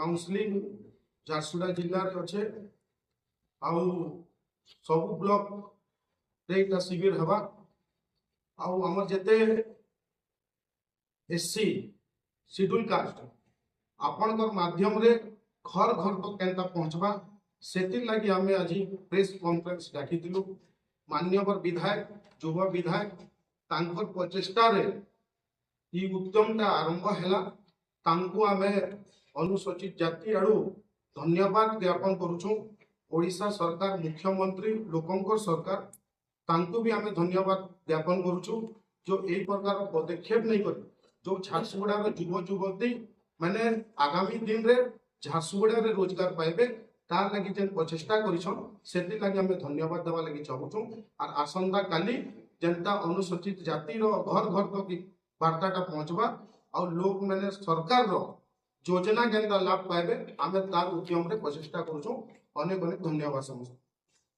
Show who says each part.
Speaker 1: Counselling Jharsuguda जिले में अच्छे आउ सब ब्लॉक रे शिविर हवा आउ आमर जेते एससी शेड्यूल कास्ट आपण माध्यम रे घर घर तक केनता पहुंचबा से लगी आम आज प्रेस कॉन्फ्रेंस डाकिलु माननीय विधायक युवा विधायक तांकर प्रचेष्टा रे ई उद्यमटा आरंभ है आम अनुसूचित जाति आड़ू धन्यवाद ज्ञापन करुचु ओडिशा सरकार मुख्यमंत्री लोकंकर सरकार तांको भी आम धन्यवाद ज्ञापन करुचु जो यही प्रकार पदक्षेप नहीं कर जो झारसुगुड़ा युव युवती माने आगामी दिन रे झारसुगुड़ा रोजगार पाइबे तार लगी जेन प्रचेष्टा करिछन सेति लगी आम धन्यवाद देवा लगी चाहूँ और आसंता काली जनता अनुसूचित जाति रो घर घर तक वार्ताटा पहुँचवा और लोक मैंने सरकार रो योजना के लाभ पाइबे आम तार उद्यम रे प्रचेष्टा करुछुं। अनेक अनेक धन्यवाद समस्त।